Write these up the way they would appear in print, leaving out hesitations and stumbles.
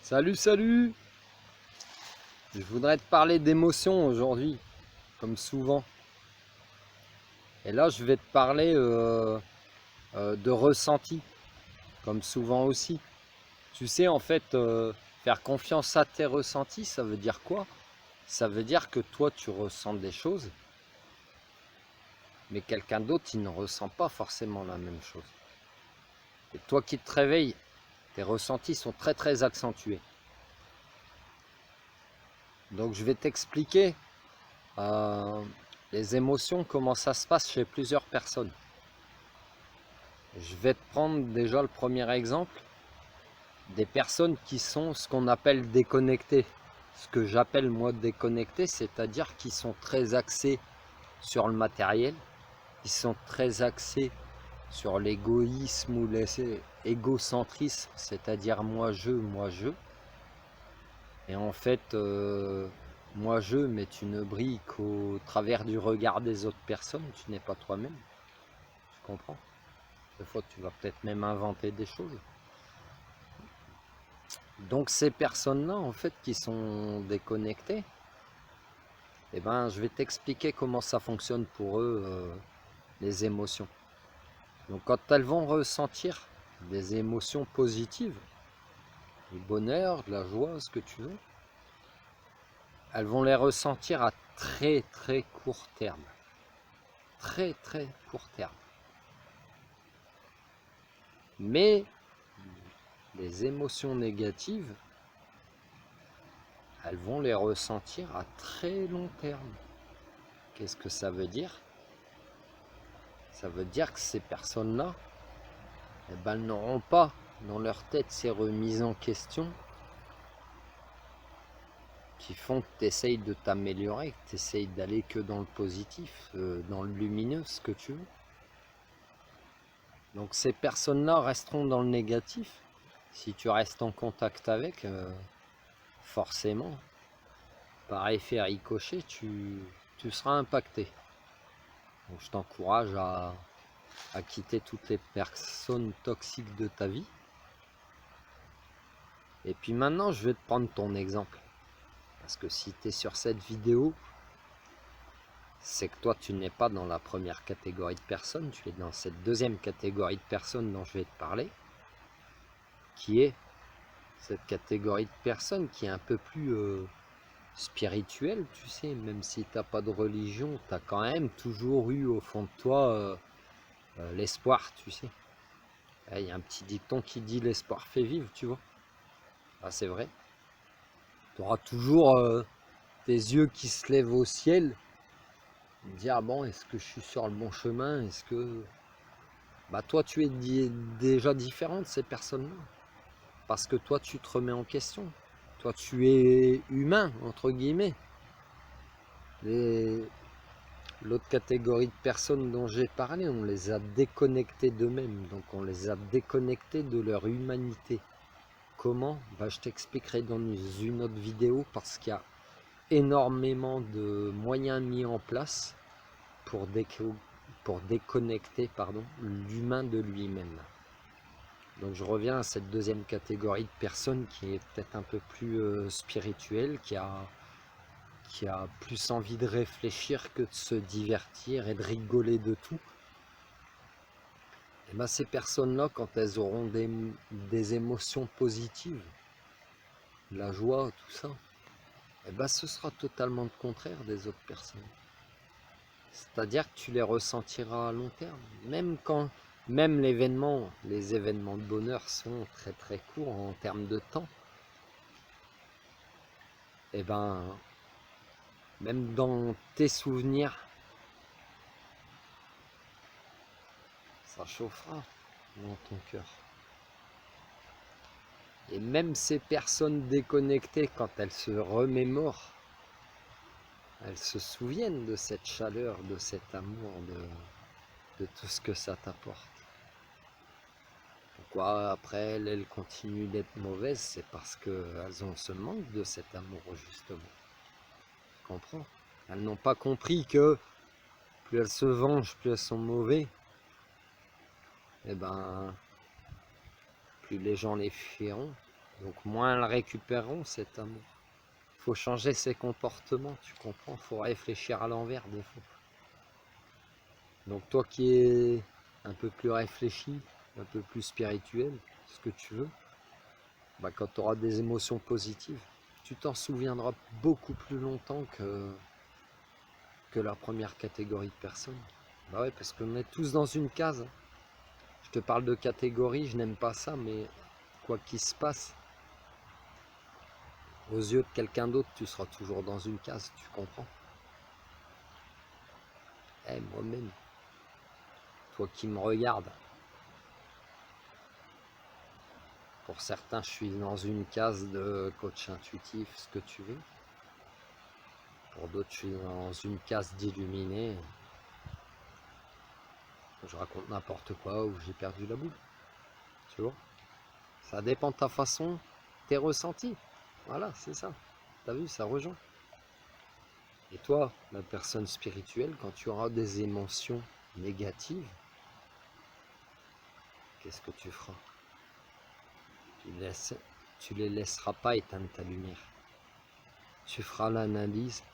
Salut, salut! Je voudrais te parler d'émotions aujourd'hui, comme souvent. Et là, je vais te parler de ressenti, comme souvent aussi. Tu sais, en fait, faire confiance à tes ressentis, ça veut dire quoi? Ça veut dire que toi, tu ressens des choses, mais quelqu'un d'autre, il ne ressent pas forcément la même chose. Et toi qui te réveilles, tes ressentis sont très très accentués. Donc je vais t'expliquer les émotions, comment ça se passe chez plusieurs personnes. Je vais te prendre déjà le premier exemple, des personnes qui sont ce qu'on appelle déconnectées. Ce que j'appelle moi déconnectées, c'est-à-dire qui sont très axés sur le matériel, qui sont très axés sur l'égoïsme ou l'égocentrisme, c'est-à-dire moi je. Et en fait, moi je, mais tu ne brilles qu'au travers du regard des autres personnes, tu n'es pas toi-même. Tu comprends? Des fois, tu vas peut-être même inventer des choses. Donc ces personnes-là, en fait, qui sont déconnectées, eh ben, je vais t'expliquer comment ça fonctionne pour eux, les émotions. Donc quand elles vont ressentir des émotions positives, du bonheur, de la joie, ce que tu veux, elles vont les ressentir à très très court terme. Très très court terme. Mais les émotions négatives, elles vont les ressentir à très long terme. Qu'est-ce que ça veut dire? Ça veut dire que ces personnes-là, eh ben, elles n'auront pas dans leur tête ces remises en question qui font que tu essayes de t'améliorer, que tu essayes d'aller que dans le positif, dans le lumineux, ce que tu veux. Donc ces personnes-là resteront dans le négatif. Si tu restes en contact avec, forcément, par effet ricochet, tu seras impacté. Donc je t'encourage à quitter toutes les personnes toxiques de ta vie. Et puis maintenant, je vais te prendre ton exemple. Parce que si tu es sur cette vidéo, c'est que toi, tu n'es pas dans la première catégorie de personnes, tu es dans cette deuxième catégorie de personnes dont je vais te parler, qui est cette catégorie de personnes qui est un peu plus spirituelle, tu sais, même si tu n'as pas de religion, tu as quand même toujours eu au fond de toi l'espoir, tu sais. Il y a un petit dicton qui dit l'espoir fait vivre, tu vois. Ah, c'est vrai. Tu auras toujours tes yeux qui se lèvent au ciel, dire bon, est-ce que je suis sur le bon chemin, est-ce que bah toi tu es déjà différent de ces personnes-là, parce que toi tu te remets en question, toi tu es humain entre guillemets. L'autre catégorie de personnes dont j'ai parlé, on les a déconnectés d'eux-mêmes, donc on les a déconnectés de leur humanité. Comment? Bah, je t'expliquerai dans une autre vidéo, parce qu'il y a énormément de moyens mis en place pour déconnecter l'humain de lui-même. Donc je reviens à cette deuxième catégorie de personnes qui est peut-être un peu plus spirituelle, qui a plus envie de réfléchir que de se divertir et de rigoler de tout. Et bien ces personnes-là, quand elles auront des émotions positives, la joie, tout ça, et ben ce sera totalement le contraire des autres personnes. C'est-à-dire que tu les ressentiras à long terme. Même les événements de bonheur sont très très courts en termes de temps. Et ben, même dans tes souvenirs, ça chauffera dans ton cœur. Et même ces personnes déconnectées, quand elles se remémorent, elles se souviennent de cette chaleur, de cet amour, de tout ce que ça t'apporte. Pourquoi après elles continuent d'être mauvaises? C'est parce qu'elles ont ce manque de cet amour justement. Tu comprends? Elles n'ont pas compris que plus elles se vengent, plus elles sont mauvaises. Et ben, plus les gens les fuiront. Donc moins elles récupéreront cet amour. Il faut changer ses comportements, tu comprends? Il faut réfléchir à l'envers des fois. Donc toi qui es un peu plus réfléchi, un peu plus spirituel, ce que tu veux, bah quand tu auras des émotions positives, tu t'en souviendras beaucoup plus longtemps que la première catégorie de personnes. Bah ouais, parce qu'on est tous dans une case. Je te parle de catégorie, je n'aime pas ça, mais quoi qu'il se passe, aux yeux de quelqu'un d'autre, tu seras toujours dans une case, tu comprends? Eh, moi-même, toi qui me regardes, pour certains, je suis dans une case de coach intuitif, ce que tu veux. Pour d'autres, je suis dans une case d'illuminé. Je raconte n'importe quoi ou j'ai perdu la boule. Tu vois? Ça dépend de ta façon, tes ressentis. Voilà, c'est ça. T'as vu, ça rejoint. Et toi, la personne spirituelle, quand tu auras des émotions négatives, qu'est-ce que tu feras? Tu les laisseras pas éteindre ta lumière. Tu feras l'analyse,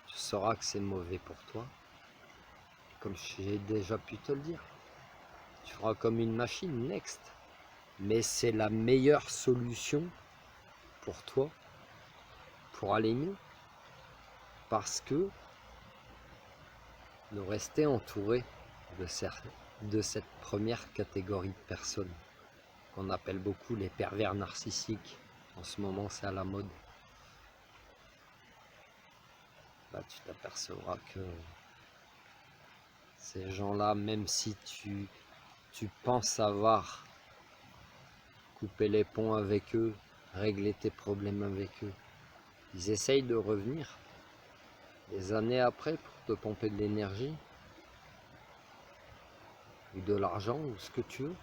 tu sauras que c'est mauvais pour toi. Comme j'ai déjà pu te le dire. Tu feras comme une machine, next. Mais c'est la meilleure solution pour toi, pour aller mieux. Parce que de rester entouré de cette première catégorie de personnes qu'on appelle beaucoup les pervers narcissiques. En ce moment, c'est à la mode. Bah, tu t'apercevras que ces gens-là, même si tu penses savoir couper les ponts avec eux, régler tes problèmes avec eux, ils essayent de revenir des années après pour te pomper de l'énergie ou de l'argent ou ce que tu veux.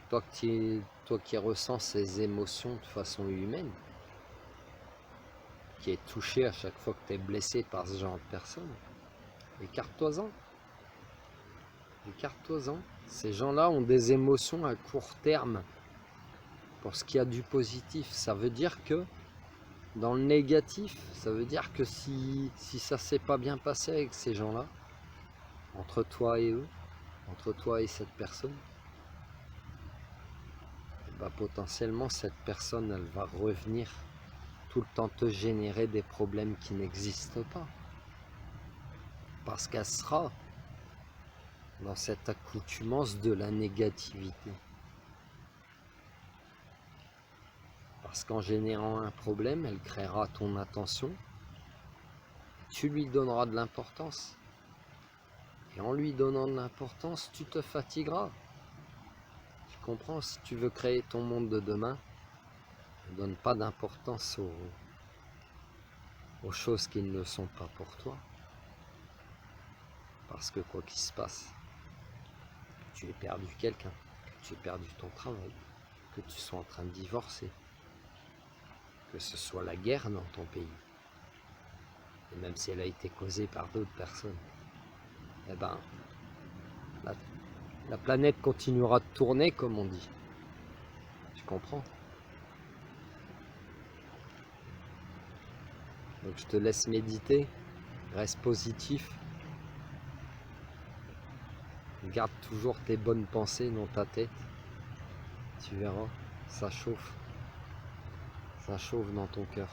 Toi qui ressens ces émotions de façon humaine, qui est touché à chaque fois que tu es blessé par ce genre de personnes, écarte-toi-en. Écarte-toi-en. Ces gens-là ont des émotions à court terme. Pour ce qui a du positif, ça veut dire que dans le négatif, ça veut dire que si ça s'est pas bien passé avec ces gens-là, entre toi et eux, entre toi et cette personne, bah potentiellement cette personne elle va revenir tout le temps te générer des problèmes qui n'existent pas. Parce qu'elle sera dans cette accoutumance de la négativité. Parce qu'en générant un problème, elle créera ton attention, tu lui donneras de l'importance. Et en lui donnant de l'importance, tu te fatigueras. Tu comprends? Si tu veux créer ton monde de demain, ne donne pas d'importance aux choses qui ne sont pas pour toi. Parce que quoi qu'il se passe, tu aies perdu quelqu'un, que tu aies perdu ton travail, que tu sois en train de divorcer, que ce soit la guerre dans ton pays, et même si elle a été causée par d'autres personnes, eh ben, la planète continuera de tourner comme on dit. Tu comprends? Donc je te laisse méditer, reste positif, garde toujours tes bonnes pensées dans ta tête, tu verras, ça chauffe dans ton cœur.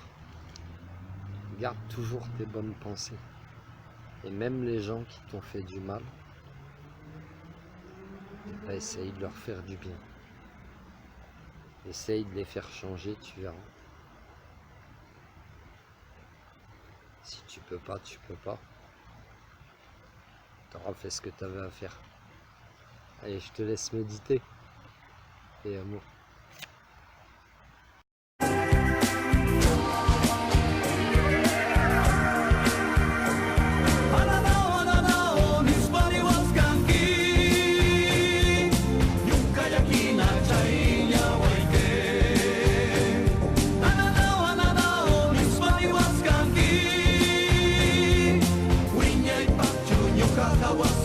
Garde toujours tes bonnes pensées, et même les gens qui t'ont fait du mal, essaye de leur faire du bien, essaye de les faire changer, tu verras. Si tu peux pas, tu peux pas. Tu auras fait ce que tu avais à faire. Allez, je te laisse méditer. Et amour. I was